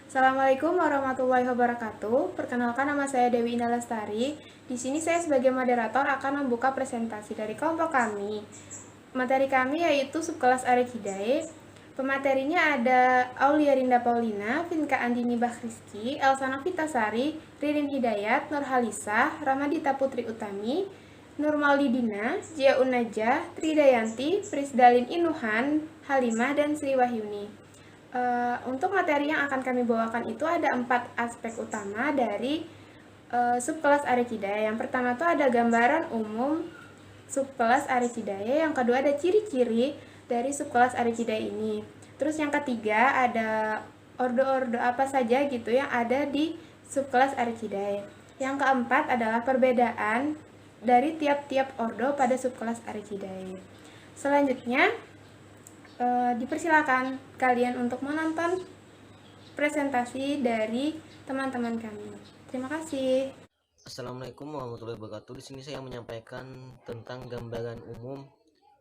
Assalamualaikum warahmatullahi wabarakatuh. Perkenalkan, nama saya Dewi Indah Lestari. Di sini saya sebagai moderator akan membuka presentasi dari kelompok kami. Materi kami yaitu subkelas Arichidae. Pematerinya ada Aulia Rinda Paulina, Vinka Andini Bakhriski, Elsa Novitasari, Ririn Hidayat, Nurhalisa, Ramadita Putri Utami, Nur Maulidina, Jia Unajah, Tridayanti, Prisdalin Inuhan, Halimah, dan Sri Wahyuni. Untuk materi yang akan kami bawakan itu ada 4 aspek utama dari subkelas Arichidae. Yang pertama itu ada gambaran umum subkelas Arichidae, yang kedua ada ciri-ciri dari subkelas Arichidae ini. Terus yang ketiga ada ordo-ordo apa saja gitu yang ada di subkelas Arichidae. Yang keempat adalah perbedaan dari tiap-tiap ordo pada subkelas Arichidae. Selanjutnya dipersilakan kalian untuk menonton presentasi dari teman-teman kami. Terima kasih. Assalamualaikum warahmatullahi wabarakatuh. Di sini saya menyampaikan tentang gambaran umum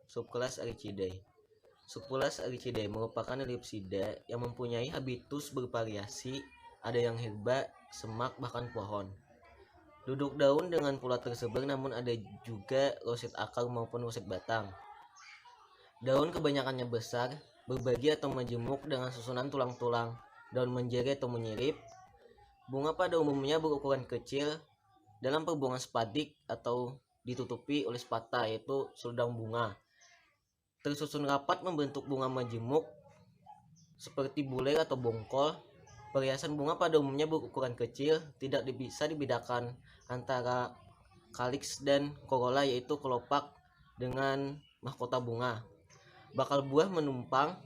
subkelas Arichidae. Subkelas Arichidae merupakan Ellipsida yang mempunyai habitus bervariasi, ada yang herba, semak, bahkan pohon. Duduk daun dengan pola tersebar, namun ada juga roset akar maupun roset batang. Daun kebanyakannya besar, berbagi atau majemuk dengan susunan tulang-tulang, daun menjeri atau menyirip. Bunga pada umumnya berukuran kecil dalam perbunga spadik atau ditutupi oleh spata, yaitu selendang bunga. Tersusun rapat membentuk bunga majemuk seperti bulir atau bongkol. Perhiasan bunga pada umumnya berukuran kecil, tidak bisa dibedakan antara kaliks dan corolla, yaitu kelopak dengan mahkota bunga. Bakal buah menumpang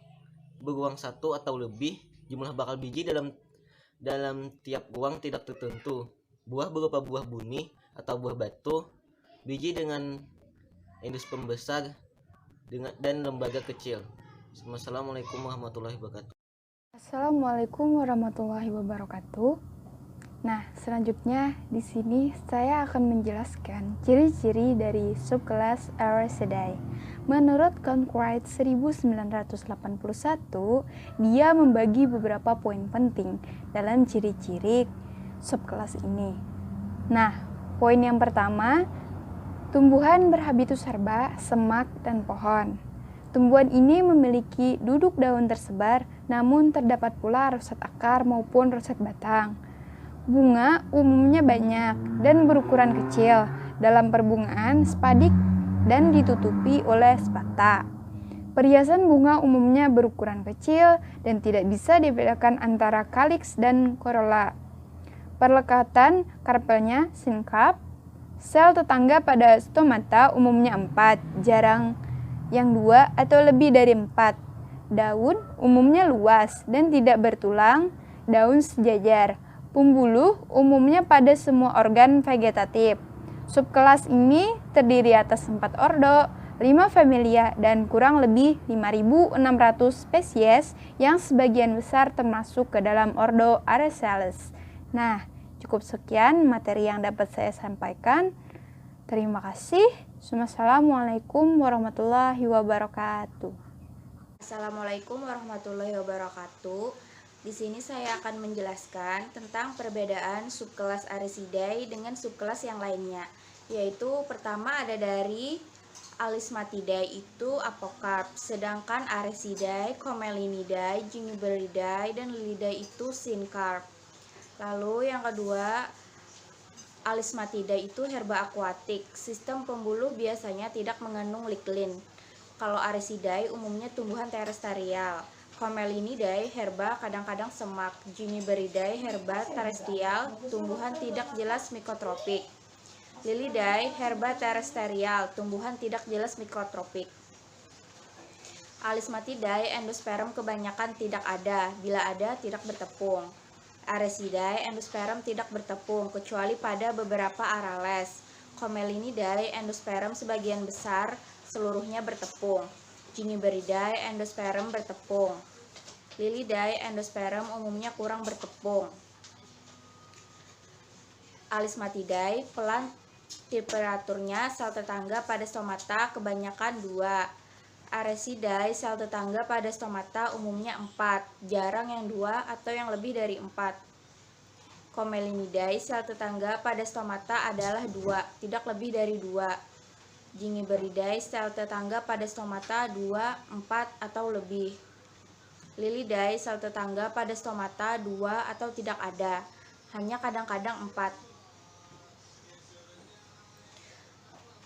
beruang satu atau lebih. Jumlah bakal biji dalam tiap ruang tidak tertentu. Buah berupa buah buni atau buah batu, biji dengan endosperm besar dan lembaga kecil. Wassalamualaikum warahmatullahi wabarakatuh. Assalamualaikum warahmatullahi wabarakatuh. Nah, selanjutnya di sini saya akan menjelaskan ciri-ciri dari subkelas Arichidae. Menurut Concrete 1981, dia membagi beberapa poin penting dalam ciri-ciri subkelas ini. Nah, poin yang pertama, tumbuhan berhabitus herba, semak, dan pohon. Tumbuhan ini memiliki duduk daun tersebar, namun terdapat pula roset akar maupun roset batang. Bunga umumnya banyak dan berukuran kecil dalam perbungaan spadik dan ditutupi oleh spata. Perhiasan bunga umumnya berukuran kecil dan tidak bisa dibedakan antara kaliks dan corolla. Perlekatan karpelnya sinkap. Sel tetangga pada stomata umumnya 4, jarang yang 2 atau lebih dari 4. Daun umumnya luas dan tidak bertulang, daun sejajar. Pembuluh umumnya pada semua organ vegetatif. Subkelas ini terdiri atas 4 ordo, 5 familia, dan kurang lebih 5.600 spesies yang sebagian besar termasuk ke dalam ordo Arachelys. Nah, cukup sekian materi yang dapat saya sampaikan. Terima kasih. Wassalamualaikum warahmatullahi wabarakatuh. Assalamualaikum warahmatullahi wabarakatuh. Di sini saya akan menjelaskan tentang perbedaan subkelas Arichidae dengan subkelas yang lainnya. Yaitu pertama ada dari Alismatidae itu apokarp, sedangkan Arichidae, Comelinidae, Jungiberidae, dan Lilidae itu sinkarp. Lalu yang kedua, Alismatidae itu herba akuatik, sistem pembuluh biasanya tidak mengandung liklin. Kalau Arichidae umumnya tumbuhan terestrial. Comelinidae herba kadang-kadang semak. Jungiberidae herba terestrial, tumbuhan tidak jelas mikotropik. Lilidae herba terestrial, tumbuhan tidak jelas mikotropik. Alismatidae endosperm kebanyakan tidak ada, bila ada tidak bertepung. Arichidae endosperm tidak bertepung kecuali pada beberapa arales. Comelinidae endosperm sebagian besar seluruhnya bertepung. Jungiberidae endosperm bertepung. Lilidae endosperm umumnya kurang bertepung. Alismatidae pelan temperaturnya sel tetangga pada stomata kebanyakan 2. Aresidae, sel tetangga pada stomata umumnya 4, jarang yang 2 atau yang lebih dari 4. Comelinidae, sel tetangga pada stomata adalah 2, tidak lebih dari 2. Gingiberidae, sel tetangga pada stomata 2, 4 atau lebih. Lilidae, sel tetangga pada stomata 2 atau tidak ada, hanya kadang-kadang 4.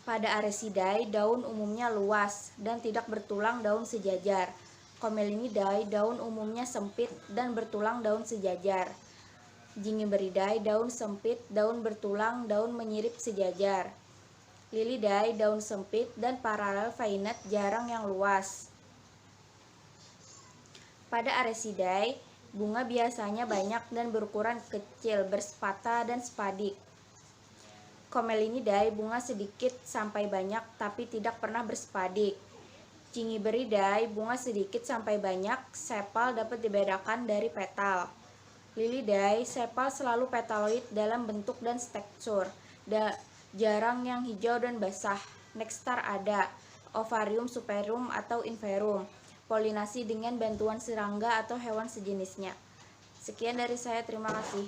Pada Aresidae, daun umumnya luas dan tidak bertulang daun sejajar. Comelinidae, daun umumnya sempit dan bertulang daun sejajar. Gingiberidae, daun sempit, daun bertulang, daun menyirip sejajar. Lilidae, daun sempit dan paralel vainet, jarang yang luas. Pada Aresidae, bunga biasanya banyak dan berukuran kecil, bersepata dan spadik. Comelinidae, bunga sedikit sampai banyak tapi tidak pernah berspadik. Gingiberidae, bunga sedikit sampai banyak, sepal dapat dibedakan dari petal. Lilidae, sepal selalu petaloid dalam bentuk dan tekstur, jarang yang hijau dan basah. Nekstar ada, ovarium superium atau inferum, polinasi dengan bantuan serangga atau hewan sejenisnya. Sekian dari saya, terima kasih.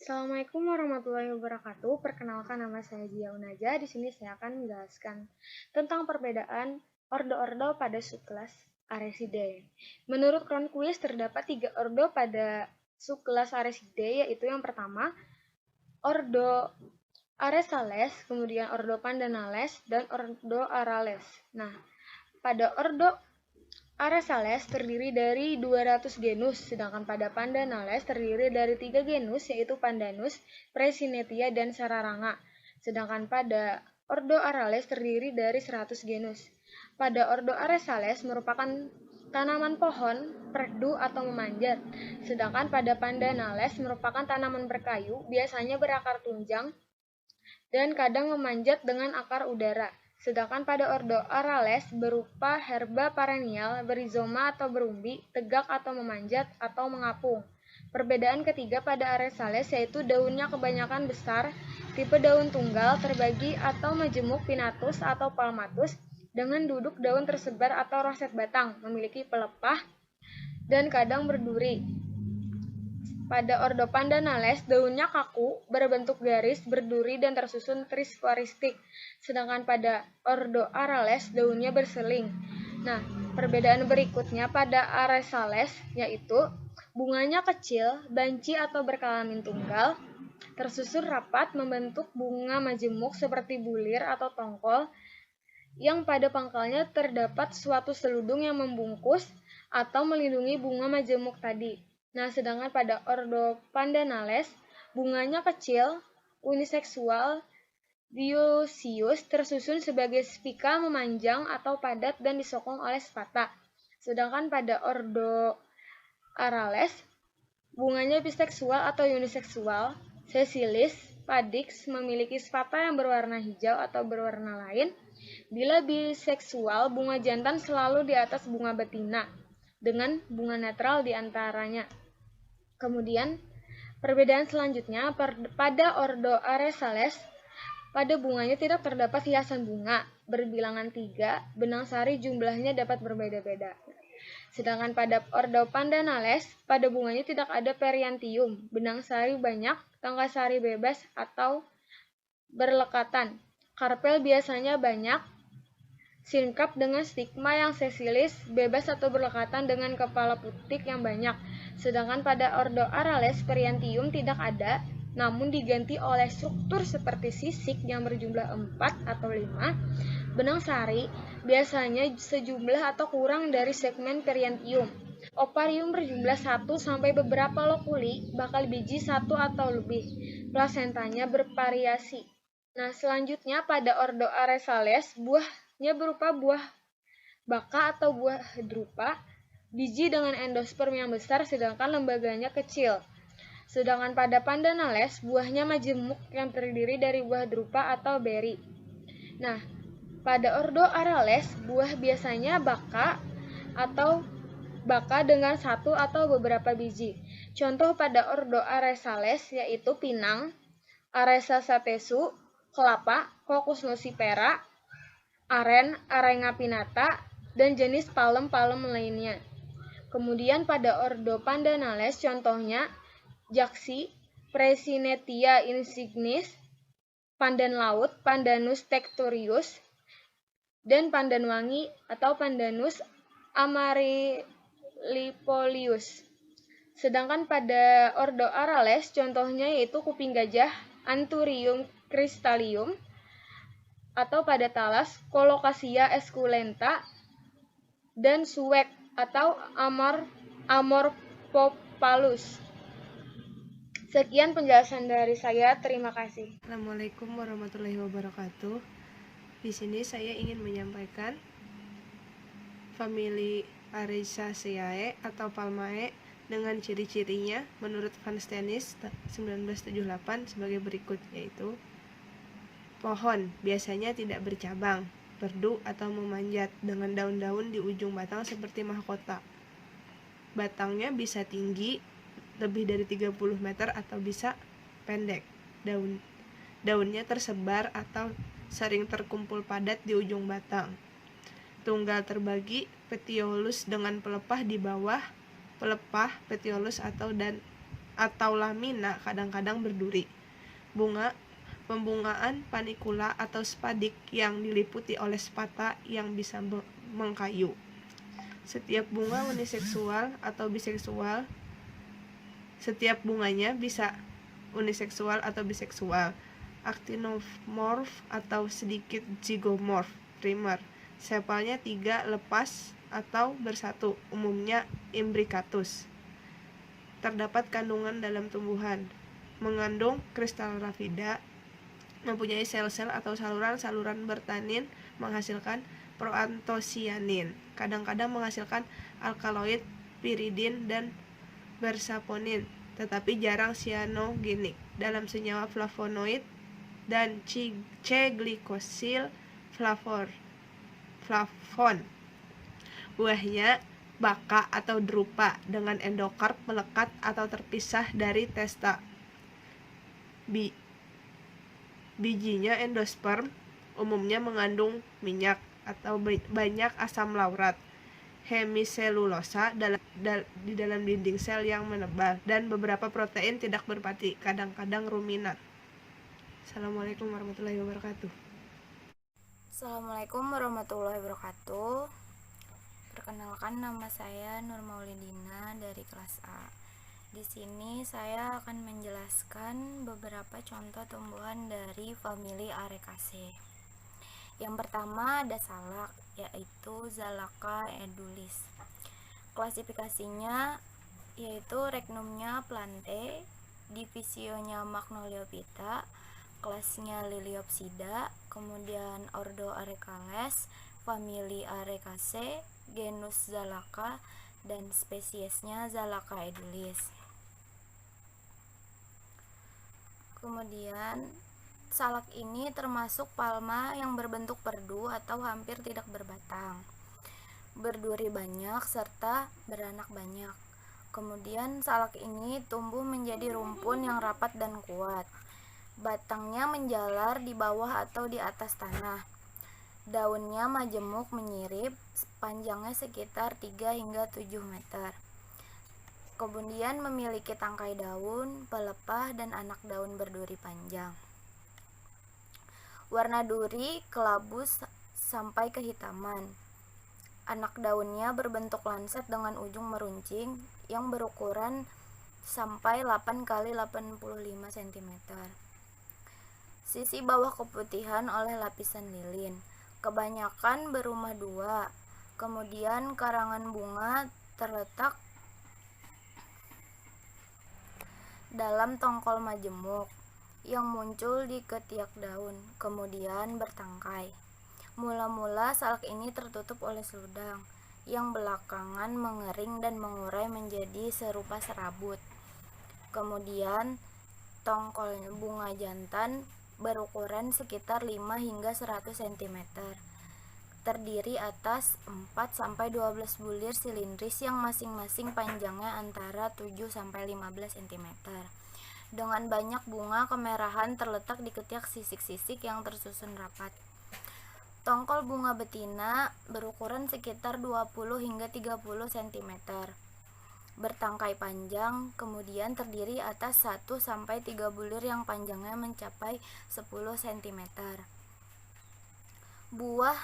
Assalamualaikum warahmatullahi wabarakatuh. Perkenalkan, nama saya Zia Unaja. Di sini saya akan menjelaskan tentang perbedaan ordo-ordo pada subkelas Aresidae. Menurut Cronquist, terdapat 3 ordo pada subkelas Aresidae, yaitu yang pertama, ordo Aresales, kemudian ordo Pandanales, dan ordo Arales. Nah, pada ordo Aresales terdiri dari 200 genus, sedangkan pada Pandanales terdiri dari 3 genus, yaitu Pandanus, Praesinetia, dan Sararanga. Sedangkan pada ordo Arales terdiri dari 100 genus. Pada ordo Aresales merupakan tanaman pohon, perdu, atau memanjat. Sedangkan pada Pandanales merupakan tanaman berkayu, biasanya berakar tunjang, dan kadang memanjat dengan akar udara. Sedangkan pada ordo Arales berupa herba perennial, berizoma atau berumbi, tegak atau memanjat, atau mengapung. Perbedaan ketiga pada Aresales yaitu daunnya kebanyakan besar, tipe daun tunggal, terbagi atau majemuk pinnatus atau palmatus, dengan duduk daun tersebar atau roset batang, memiliki pelepah, dan kadang berduri. Pada ordo Pandanales, daunnya kaku, berbentuk garis, berduri, dan tersusun triskoristik. Sedangkan pada ordo Arales, daunnya berseling. Nah, perbedaan berikutnya pada Aresales, yaitu bunganya kecil, banci atau berkelamin tunggal, tersusun rapat, membentuk bunga majemuk seperti bulir atau tongkol, yang pada pangkalnya terdapat suatu seludung yang membungkus atau melindungi bunga majemuk tadi. Nah, sedangkan pada ordo Pandanales, bunganya kecil, uniseksual, dioecious, tersusun sebagai spika memanjang atau padat dan disokong oleh spata. Sedangkan pada ordo Arales, bunganya biseksual atau uniseksual, sesilis, padix, memiliki spata yang berwarna hijau atau berwarna lain. Bila biseksual, bunga jantan selalu di atas bunga betina, dengan bunga netral di antaranya. Kemudian, perbedaan selanjutnya pada ordo Aresales, pada bunganya tidak terdapat hiasan bunga, berbilangan 3, benang sari jumlahnya dapat berbeda-beda. Sedangkan pada ordo Pandanales, pada bunganya tidak ada periantium, benang sari banyak, tangkai sari bebas atau berlekatan. Karpel biasanya banyak, sinkap dengan stigma yang sesilis, bebas atau berlekatan dengan kepala putik yang banyak. Sedangkan pada ordo Arales, periantium tidak ada, namun diganti oleh struktur seperti sisik yang berjumlah 4 atau 5. Benang sari biasanya sejumlah atau kurang dari segmen periantium. Oparium berjumlah 1 sampai beberapa lokuli, bakal biji 1 atau lebih. Plasentanya bervariasi. Nah, selanjutnya pada ordo Aresales, buahnya berupa buah baka atau buah drupa, biji dengan endosperm yang besar sedangkan lembaganya kecil. Sedangkan pada Pandanales, buahnya majemuk yang terdiri dari buah drupa atau beri. Nah, pada ordo Arales, buah biasanya baka atau baka dengan 1 atau beberapa biji. Contoh pada ordo Aresales yaitu pinang, Aresa satesu, kelapa, Cocos nocifera, aren, Arenga pinnata, dan jenis palem-palem lainnya. Kemudian pada ordo Pandanales contohnya Jaksi, Presinetia insignis, pandan laut, Pandanus tectorius, dan pandan wangi atau Pandanus amarilipolius. Sedangkan pada ordo Arales contohnya yaitu kuping gajah, Anthurium crystallium, atau pada talas Colocasia esculenta, dan suwek atau Amorphopalus. Sekian penjelasan dari saya, terima kasih. Assalamualaikum warahmatullahi wabarakatuh. Di sini saya ingin menyampaikan famili Arisaceae atau Palmae dengan ciri-cirinya menurut Van Stennis 1978 sebagai berikut, yaitu pohon biasanya tidak bercabang, berdu atau memanjat dengan daun-daun di ujung batang seperti mahkota. Batangnya bisa tinggi lebih dari 30 meter atau bisa pendek. Daunnya tersebar atau sering terkumpul padat di ujung batang. Tunggal terbagi petiolus dengan pelepah di bawah. Pelepah, petiolus atau lamina kadang-kadang berduri. Pembungaan panicula atau spadik yang diliputi oleh spata yang bisa mengkayu. Setiap bunga uniseksual atau biseksual. Setiap bunganya bisa uniseksual atau biseksual. Actinomorf atau sedikit zygomorf, primer. Sepalnya 3 lepas atau bersatu, umumnya imbricatus. Terdapat kandungan dalam tumbuhan. Mengandung kristal rafida, mempunyai sel-sel atau saluran-saluran bertanin, menghasilkan proantosianin. Kadang-kadang menghasilkan alkaloid, piridin, dan bersaponin, tetapi jarang cyanogenik. Dalam senyawa flavonoid dan C-glikosil flavon. Buahnya baka atau drupa dengan endokarp melekat atau terpisah dari testa. Bijinya endosperm, umumnya mengandung minyak atau banyak asam laurat. Hemiselulosa di dalam dinding sel yang menebal, dan beberapa protein tidak berpati, kadang-kadang ruminat. Assalamualaikum warahmatullahi wabarakatuh. Assalamualaikum warahmatullahi wabarakatuh. Perkenalkan, nama saya Nur Maulidina dari kelas A. Di sini saya akan menjelaskan beberapa contoh tumbuhan dari famili Arecaceae. Yang pertama ada salak, yaitu Zalaca edulis. Klasifikasinya yaitu regnumnya Plante, divisionya Magnoliophyta, kelasnya Liliopsida, kemudian ordo Arecales, famili Arecaceae, genus Zalaca, dan spesiesnya Zalaca edulis. Kemudian salak ini termasuk palma yang berbentuk perdu atau hampir tidak berbatang, berduri banyak, serta beranak banyak. Kemudian salak ini tumbuh menjadi rumpun yang rapat dan kuat. Batangnya menjalar di bawah atau di atas tanah. Daunnya majemuk menyirip, panjangnya sekitar 3 hingga 7 meter. Kemudian memiliki tangkai daun, pelepah, dan anak daun berduri panjang. Warna duri kelabu sampai kehitaman. Anak daunnya berbentuk lancet dengan ujung meruncing yang berukuran sampai 8 x 85 cm. Sisi bawah keputihan oleh lapisan lilin. Kebanyakan berumah 2. Kemudian karangan bunga terletak dalam tongkol majemuk yang muncul di ketiak daun, kemudian bertangkai. Mula-mula salak ini tertutup oleh seludang, yang belakangan mengering dan mengurai menjadi serupa serabut. Kemudian tongkol bunga jantan berukuran sekitar 5 hingga 100 cm. Terdiri atas 4-12 bulir silindris yang masing-masing panjangnya antara 7-15 cm. Dengan banyak bunga kemerahan terletak di ketiak sisik-sisik yang tersusun rapat. Tongkol bunga betina berukuran sekitar 20 hingga 30 cm. Bertangkai panjang, kemudian terdiri atas 1-3 bulir yang panjangnya mencapai 10 cm. Buah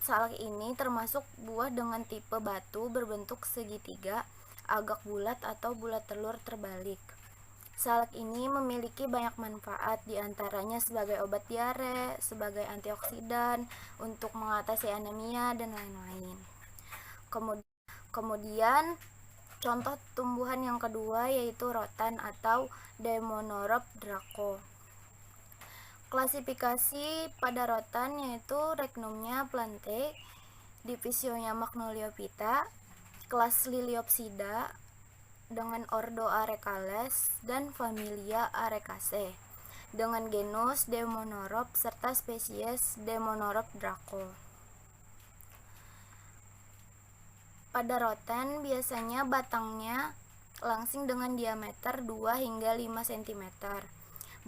salak ini termasuk buah dengan tipe batu berbentuk segitiga, agak bulat atau bulat telur terbalik. Salak ini memiliki banyak manfaat, diantaranya sebagai obat diare, sebagai antioksidan, untuk mengatasi anemia, dan lain-lain. Kemudian, contoh tumbuhan yang kedua yaitu rotan atau Demonorop draco. Klasifikasi pada rotan yaitu Regnumnya Plantae, divisionya Magnoliophyta, kelas Liliopsida, dengan ordo Arecales dan familia Arecaceae, dengan genus Demonorop serta spesies Demonorop draco. Pada rotan biasanya batangnya langsing dengan diameter 2 hingga 5 cm,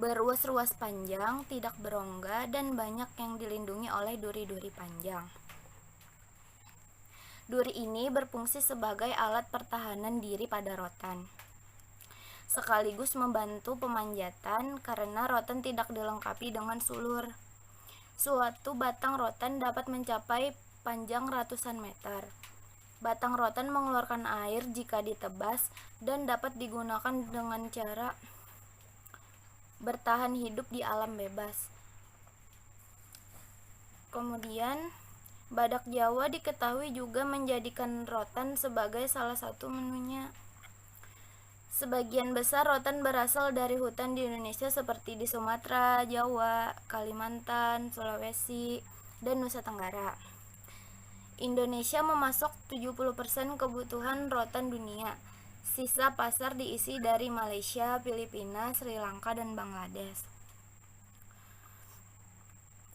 beruas-ruas panjang, tidak berongga, dan banyak yang dilindungi oleh duri-duri panjang. Duri ini berfungsi sebagai alat pertahanan diri pada rotan, sekaligus membantu pemanjatan karena rotan tidak dilengkapi dengan sulur. Suatu batang rotan dapat mencapai panjang ratusan meter. Batang rotan mengeluarkan air jika ditebas dan dapat digunakan dengan cara bertahan hidup di alam bebas. Kemudian, badak Jawa diketahui juga menjadikan rotan sebagai salah satu menunya. Sebagian besar rotan berasal dari hutan di Indonesia seperti di Sumatera, Jawa, Kalimantan, Sulawesi, dan Nusa Tenggara. Indonesia memasok 70% kebutuhan rotan dunia. Sisa pasar diisi dari Malaysia, Filipina, Sri Lanka, dan Bangladesh.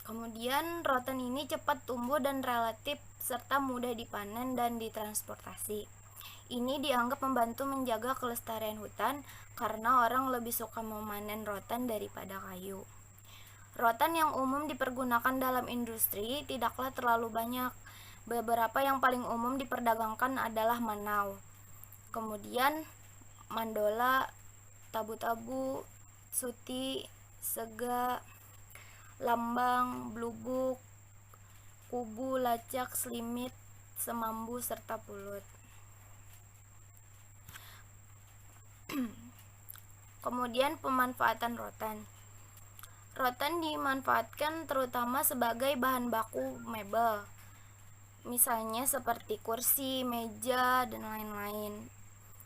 Kemudian rotan ini cepat tumbuh dan relatif serta mudah dipanen dan ditransportasi. Ini dianggap membantu menjaga kelestarian hutan karena orang lebih suka memanen rotan daripada kayu. Rotan yang umum dipergunakan dalam industri tidaklah terlalu banyak. Beberapa yang paling umum diperdagangkan adalah manau, kemudian mandola, tabu-tabu, suti, sega, lambang, blubuk, kubu, lacak, selimit, semambu, serta pulut. Kemudian pemanfaatan rotan. Rotan dimanfaatkan terutama sebagai bahan baku mebel, misalnya seperti kursi, meja, dan lain-lain.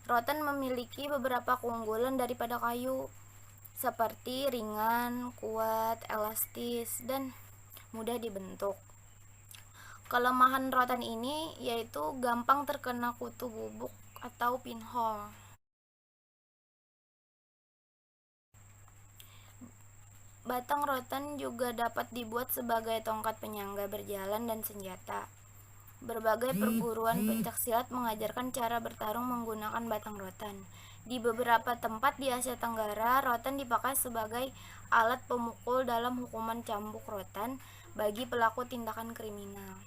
Rotan memiliki beberapa keunggulan daripada kayu, seperti ringan, kuat, elastis, dan mudah dibentuk. Kelemahan rotan ini yaitu gampang terkena kutu bubuk atau pinhole. Batang rotan juga dapat dibuat sebagai tongkat penyangga berjalan dan senjata. Berbagai perguruan pencaksilat mengajarkan cara bertarung menggunakan batang rotan. Di beberapa tempat di Asia Tenggara, rotan dipakai sebagai alat pemukul dalam hukuman cambuk rotan bagi pelaku tindakan kriminal.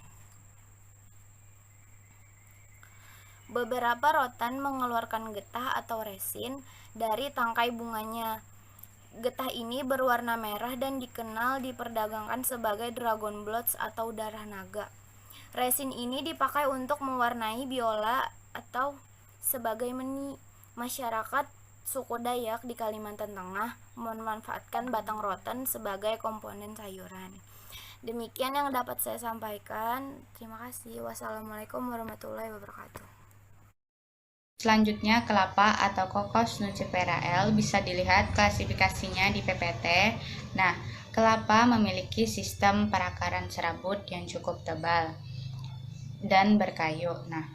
Beberapa rotan mengeluarkan getah atau resin dari tangkai bunganya. Getah ini berwarna merah dan diperdagangkan sebagai dragon bloods atau darah naga. Resin ini dipakai untuk mewarnai biola atau sebagai meni. Masyarakat suku Dayak di Kalimantan Tengah memanfaatkan batang rotan sebagai komponen sayuran. Demikian yang dapat saya sampaikan. Terima kasih. Wassalamualaikum warahmatullahi wabarakatuh. Selanjutnya, kelapa atau Cocos nucifera L bisa dilihat klasifikasinya di PPT. Nah, kelapa memiliki sistem perakaran serabut yang cukup tebal dan berkayu. Nah,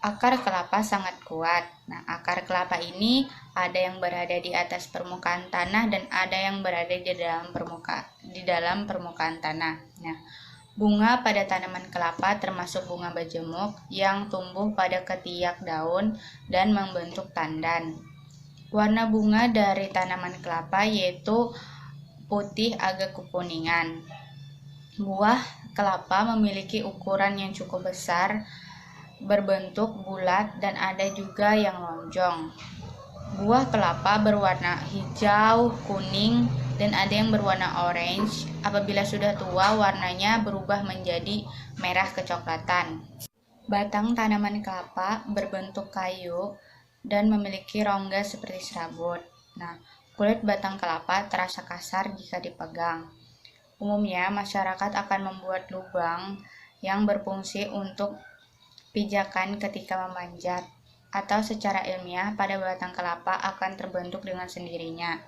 akar kelapa sangat kuat. Nah, akar kelapa ini ada yang berada di atas permukaan tanah dan ada yang berada di dalam permukaan tanah. Nah, bunga pada tanaman kelapa termasuk bunga bajemuk yang tumbuh pada ketiak daun dan membentuk tandan. Warna bunga dari tanaman kelapa yaitu putih agak kekuningan. Buah kelapa memiliki ukuran yang cukup besar, berbentuk bulat, dan ada juga yang lonjong. Buah kelapa berwarna hijau, kuning, dan ada yang berwarna orange. Apabila sudah tua, warnanya berubah menjadi merah kecoklatan. Batang tanaman kelapa berbentuk kayu dan memiliki rongga seperti serabut. Nah, kulit batang kelapa terasa kasar jika dipegang. Umumnya, masyarakat akan membuat lubang yang berfungsi untuk pijakan ketika memanjat, atau secara ilmiah pada batang kelapa akan terbentuk dengan sendirinya.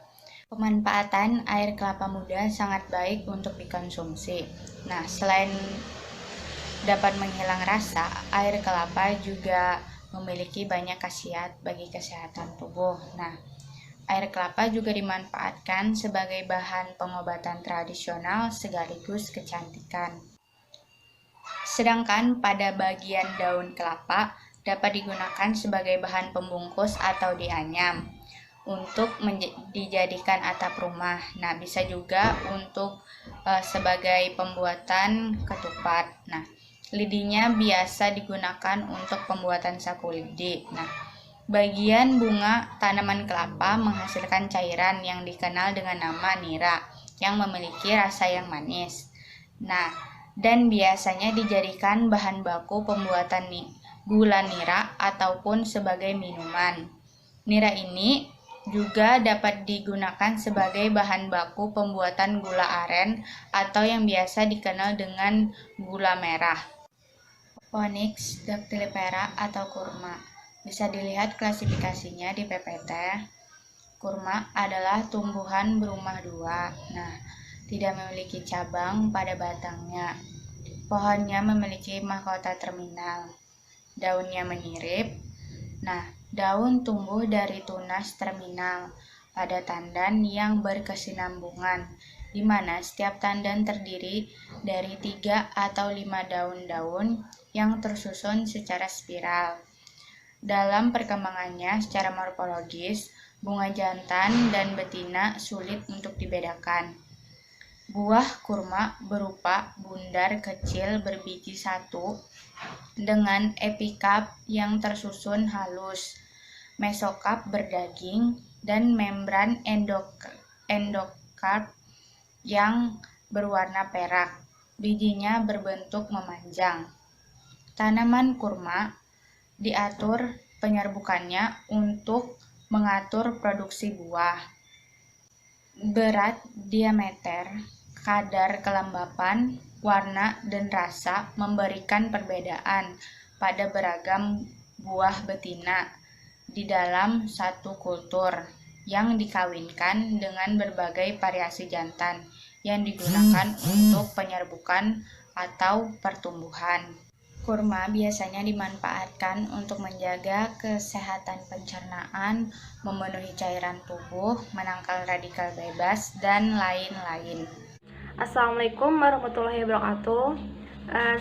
Pemanfaatan air kelapa muda sangat baik untuk dikonsumsi. Nah, selain dapat menghilang rasa, air kelapa juga memiliki banyak khasiat bagi kesehatan tubuh. Nah, air kelapa juga dimanfaatkan sebagai bahan pengobatan tradisional sekaligus kecantikan. Sedangkan pada bagian daun kelapa dapat digunakan sebagai bahan pembungkus atau dianyam untuk dijadikan atap rumah. Nah, bisa juga untuk sebagai pembuatan ketupat. Nah, lidinya biasa digunakan untuk pembuatan saku lidi. Nah, bagian bunga tanaman kelapa menghasilkan cairan yang dikenal dengan nama nira yang memiliki rasa yang manis. Nah, dan biasanya dijadikan bahan baku pembuatan gula nira ataupun sebagai minuman. Nira ini juga dapat digunakan sebagai bahan baku pembuatan gula aren atau yang biasa dikenal dengan gula merah. Onyx dactylifera atau kurma. Bisa dilihat klasifikasinya di PPT. Kurma adalah tumbuhan berumah dua. Nah, tidak memiliki cabang pada batangnya. Pohonnya memiliki mahkota terminal. Daunnya menyirip. Nah, daun tumbuh dari tunas terminal pada tandan yang berkesinambungan, di mana setiap tandan terdiri dari 3 atau 5 daun-daun yang tersusun secara spiral. Dalam perkembangannya secara morfologis, bunga jantan dan betina sulit untuk dibedakan. Buah kurma berupa bundar kecil berbiji satu dengan epikap yang tersusun halus, mesokap berdaging, dan membran endokarp yang berwarna perak. Bijinya berbentuk memanjang. Tanaman kurma diatur penyerbukannya untuk mengatur produksi buah. Berat, diameter, kadar kelembapan, warna, dan rasa memberikan perbedaan pada beragam buah betina di dalam satu kultur yang dikawinkan dengan berbagai variasi jantan yang digunakan untuk penyerbukan atau pertumbuhan. Kurma biasanya dimanfaatkan untuk menjaga kesehatan pencernaan, memenuhi cairan tubuh, menangkal radikal bebas, dan lain-lain. Assalamualaikum warahmatullahi wabarakatuh.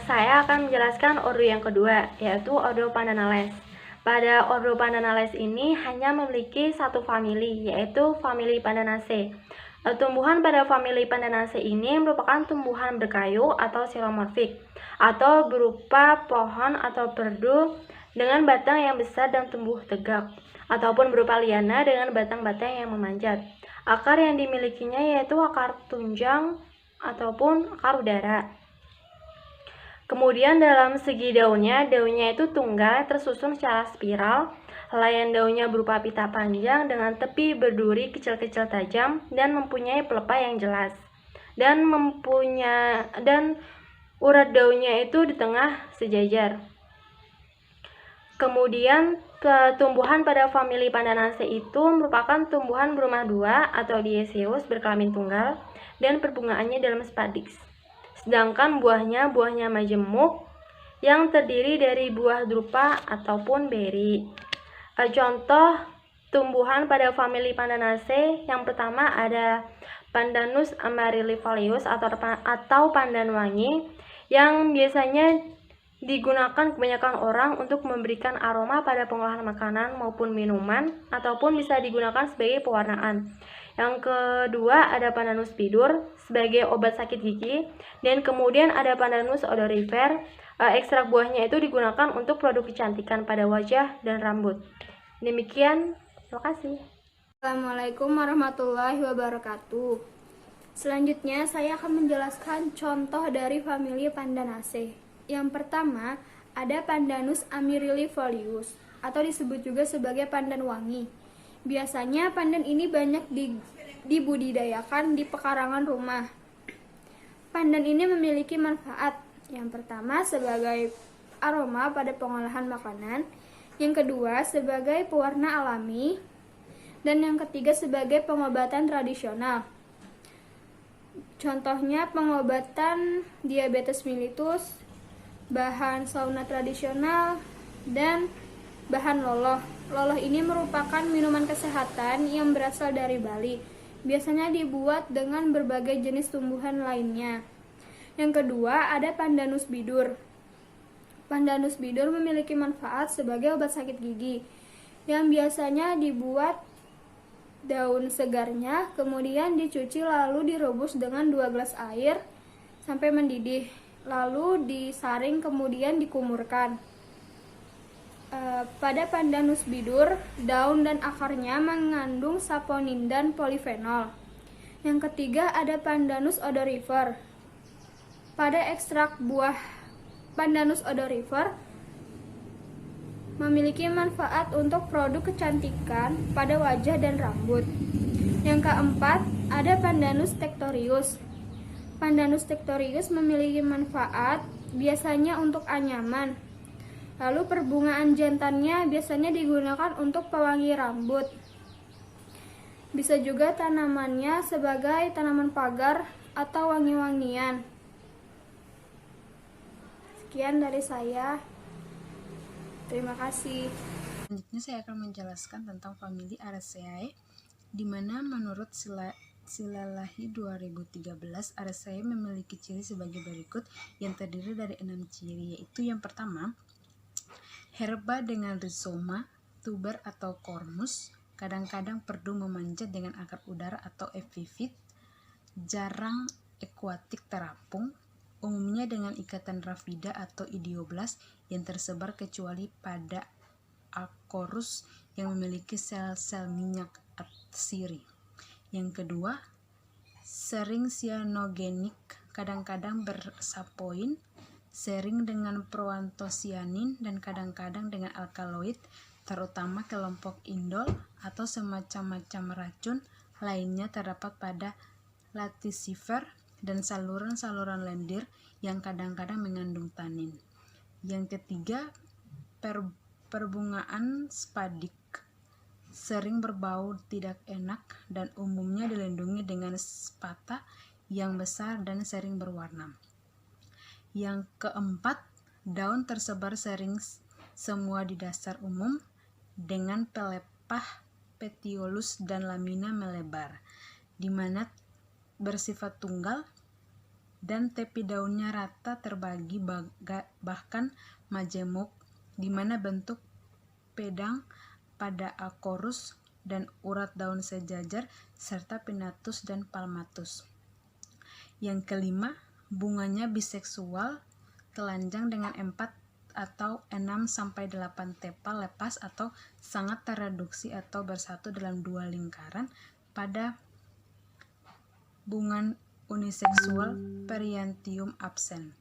Saya akan menjelaskan ordo yang kedua, yaitu ordo Pandanales. Pada ordo Pandanales ini hanya memiliki satu famili, yaitu famili Pandanaceae. Tumbuhan pada famili Pandanaceae ini merupakan tumbuhan berkayu atau silomorfik, atau berupa pohon atau perdu dengan batang yang besar dan tumbuh tegak, ataupun berupa liana dengan batang-batang yang memanjat. Akar yang dimilikinya yaitu akar tunjang ataupun akar udara. Kemudian dalam segi daunnya itu tunggal tersusun secara spiral. Helaian daunnya berupa pita panjang dengan tepi berduri kecil-kecil tajam dan mempunyai pelepah yang jelas. Dan urat daunnya itu di tengah sejajar. Kemudian tumbuhan pada famili Pandanaceae itu merupakan tumbuhan berumah dua atau dioecious berkelamin tunggal dan perbungaannya dalam spadix. Sedangkan buahnya majemuk yang terdiri dari buah drupa ataupun beri. Contoh tumbuhan pada famili Pandanaceae yang pertama ada Pandanus amaryllifolius atau pandan wangi yang biasanya digunakan kebanyakan orang untuk memberikan aroma pada pengolahan makanan maupun minuman, ataupun bisa digunakan sebagai pewarnaan. Yang kedua ada Pandanus bidur sebagai obat sakit gigi, dan kemudian ada Pandanus odorifer. Ekstrak buahnya itu digunakan untuk produk kecantikan pada wajah dan rambut. Demikian, terima kasih. Assalamualaikum warahmatullahi wabarakatuh. Selanjutnya saya akan menjelaskan contoh dari famili Pandanaceae. Yang pertama ada Pandanus amarylifolius atau disebut juga sebagai pandan wangi. Biasanya pandan ini banyak dibudidayakan di pekarangan rumah. Pandan ini memiliki manfaat. Yang pertama sebagai aroma pada pengolahan makanan, yang kedua sebagai pewarna alami, dan yang ketiga sebagai pengobatan tradisional. Contohnya pengobatan diabetes mellitus, bahan sauna tradisional, dan bahan loloh. Loloh ini merupakan minuman kesehatan yang berasal dari Bali. Biasanya dibuat dengan berbagai jenis tumbuhan lainnya. Yang kedua ada Pandanus bidur. Pandanus bidur memiliki manfaat sebagai obat sakit gigi, yang biasanya dibuat daun segarnya, kemudian dicuci lalu direbus dengan 2 gelas air sampai mendidih, lalu disaring kemudian dikumurkan. Pada Pandanus bidur, daun dan akarnya mengandung saponin dan polifenol. Yang ketiga ada Pandanus odorifer. Pada ekstrak buah Pandanus odorifer memiliki manfaat untuk produk kecantikan pada wajah dan rambut. Yang keempat ada Pandanus tectorius. Pandanus tectorius memiliki manfaat biasanya untuk anyaman. Lalu perbungaan jantannya biasanya digunakan untuk pewangi rambut. Bisa juga tanamannya sebagai tanaman pagar atau wangi-wangian. Sekian dari saya. Terima kasih. Selanjutnya saya akan menjelaskan tentang famili Araceae, di mana menurut Silalahi 2013, Araceae memiliki ciri sebagai berikut yang terdiri dari 6 ciri, yaitu yang pertama, herba dengan rizoma, tuber atau kormus, kadang-kadang perdu memanjat dengan akar udara atau epifit, jarang ekuatik terapung, umumnya dengan ikatan rafida atau idioblast yang tersebar kecuali pada akorus yang memiliki sel-sel minyak atsiri. Yang kedua, sering cyanogenik, kadang-kadang bersapoin, sering dengan proantosianin, dan kadang-kadang dengan alkaloid, terutama kelompok indol atau semacam-macam racun lainnya terdapat pada laticifer dan saluran-saluran lendir yang kadang-kadang mengandung tanin. Yang ketiga, perbungaan spadik, sering berbau tidak enak dan umumnya dilindungi dengan spata yang besar dan sering berwarna. Yang keempat, daun tersebar sering semua di dasar umum dengan pelepah petiolus dan lamina melebar, di mana bersifat tunggal, dan tepi daunnya rata terbagi bahkan majemuk, di mana bentuk pedang pada akorus dan urat daun sejajar, serta pinnatus dan palmatus. Yang kelima, bunganya biseksual, telanjang dengan 4 atau 6-8 tepal lepas atau sangat tereduksi atau bersatu dalam 2 lingkaran. Pada bunga uniseksual, periantium absen.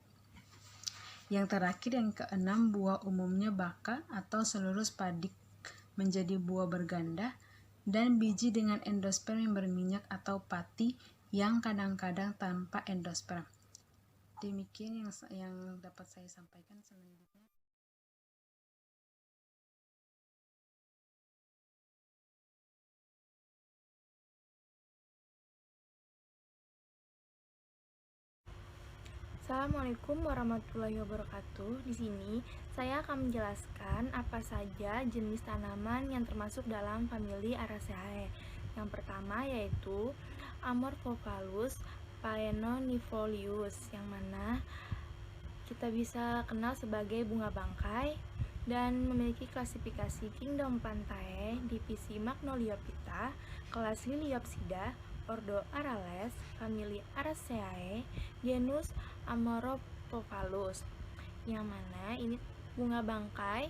Yang terakhir, yang keenam, buah umumnya baka atau seluruh spadik menjadi buah berganda, dan biji dengan endosperm yang berminyak atau pati yang kadang-kadang tanpa endosperm. Demikian yang dapat saya sampaikan. Selanjutnya Assalamualaikum warahmatullahi wabarakatuh. Di sini saya akan menjelaskan apa saja jenis tanaman yang termasuk dalam famili Araceae. Yang pertama yaitu Amorphophallus phainonifolius, yang mana kita bisa kenal sebagai bunga bangkai dan memiliki klasifikasi kingdom Pantae, divisi Magnoliophyta, kelas Liliopsida, ordo Arales, famili Araceae, genus Amoropophalus. Yang mana ini bunga bangkai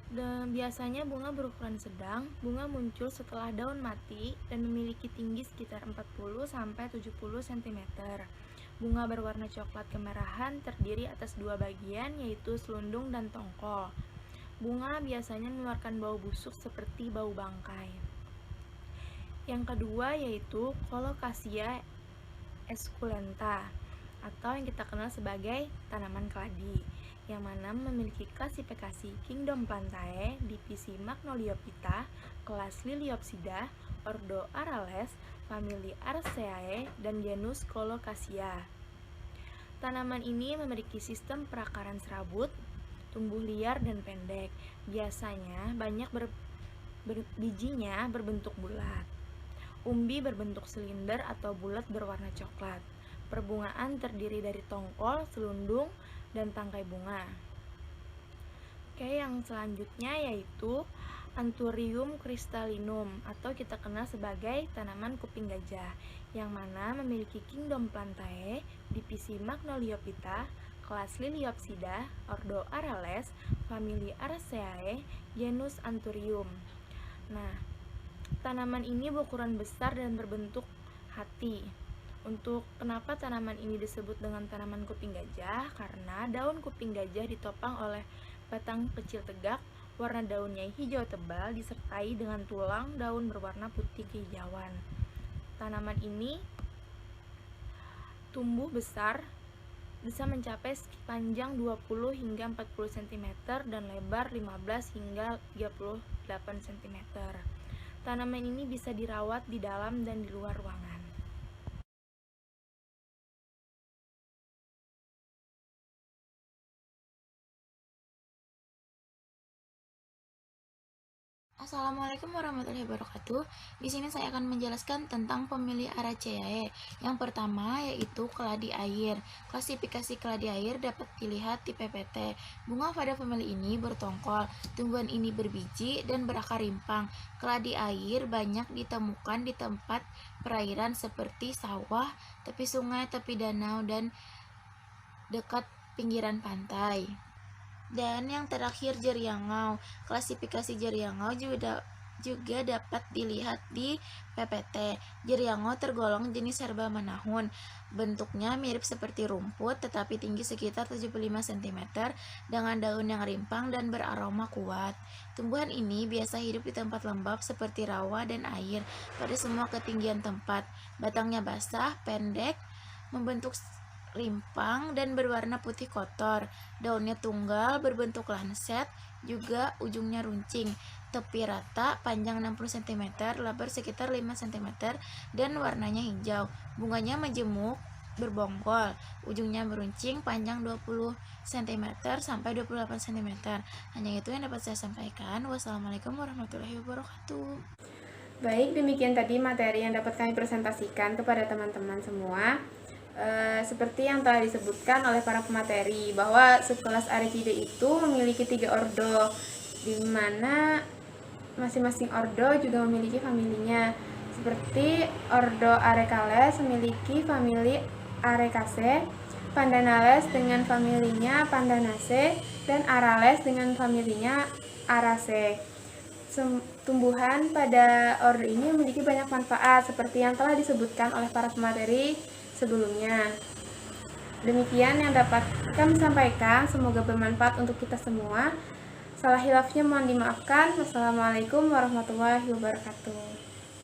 dan biasanya bunga berukuran sedang. Bunga muncul setelah daun mati dan memiliki tinggi sekitar 40-70 cm. Bunga berwarna coklat kemerahan, terdiri atas dua bagian, yaitu selundung dan tongkol. Bunga biasanya mengeluarkan bau busuk seperti bau bangkai. Yang kedua yaitu Colocasia esculenta, atau yang kita kenal sebagai tanaman keladi, yang mana memiliki klasifikasi kingdom Plantae, divisi Magnoliophyta, kelas Liliopsida, ordo Arales, famili Araceae, dan genus Colocasia. Tanaman ini memiliki sistem perakaran serabut, tumbuh liar dan pendek. Biasanya banyak bijinya berbentuk bulat. Umbi berbentuk silinder atau bulat berwarna coklat. Perbungaan terdiri dari tongkol, selundung, dan tangkai bunga. Oke, yang selanjutnya yaitu Anthurium crystallinum, atau kita kenal sebagai tanaman kuping gajah, yang mana memiliki kingdom Plantae, divisi Magnoliophyta, kelas Liliopsida, ordo Arales, famili Araceae, genus Anthurium. Nah, tanaman ini berukuran besar dan berbentuk hati. Untuk kenapa tanaman ini disebut dengan tanaman kuping gajah? Karena daun kuping gajah ditopang oleh batang kecil tegak, warna daunnya hijau tebal disertai dengan tulang daun berwarna putih kehijauan. Tanaman ini tumbuh besar, bisa mencapai panjang 20 hingga 40 cm dan lebar 15 hingga 38 cm. Tanaman ini bisa dirawat di dalam dan di luar ruangan. Assalamualaikum warahmatullahi wabarakatuh. Di sini saya akan menjelaskan tentang famili Araceae. Yang pertama yaitu keladi air. Klasifikasi keladi air dapat dilihat di PPT. Bunga pada famili ini bertongkol. Tumbuhan ini berbiji dan berakar rimpang. Keladi air banyak ditemukan di tempat perairan seperti sawah, tepi sungai, tepi danau, dan dekat pinggiran pantai. Dan yang terakhir jeriangau. Klasifikasi jeriangau juga dapat dilihat di PPT. Jeriangau tergolong jenis herba manahun. Bentuknya mirip seperti rumput tetapi tinggi sekitar 75 cm dengan daun yang rimpang dan beraroma kuat. Tumbuhan ini biasa hidup di tempat lembab seperti rawa dan air pada semua ketinggian tempat. Batangnya basah, pendek, membentuk rimpang dan berwarna putih kotor. Daunnya tunggal berbentuk lanset, juga ujungnya runcing. Tepi rata, panjang 60 cm, lebar sekitar 5 cm dan warnanya hijau. Bunganya majemuk, berbongkol, ujungnya meruncing, panjang 20 cm sampai 28 cm. Hanya itu yang dapat saya sampaikan. Wassalamualaikum warahmatullahi wabarakatuh. Baik, demikian tadi materi yang dapat kami presentasikan kepada teman-teman semua. Seperti yang telah disebutkan oleh para pemateri, bahwa subkelas Arecidae itu memiliki 3 ordo, di mana masing-masing ordo juga memiliki familinya. Seperti ordo Arecales memiliki famili Arecaceae, Pandanales dengan familinya Pandanaceae, dan Arales dengan familinya Araceae. Tumbuhan pada ordo ini memiliki banyak manfaat seperti yang telah disebutkan oleh para pemateri sebelumnya. Demikian yang dapat kami sampaikan, semoga bermanfaat untuk kita semua. Salah hilafnya mohon dimaafkan. Wassalamualaikum warahmatullahi wabarakatuh.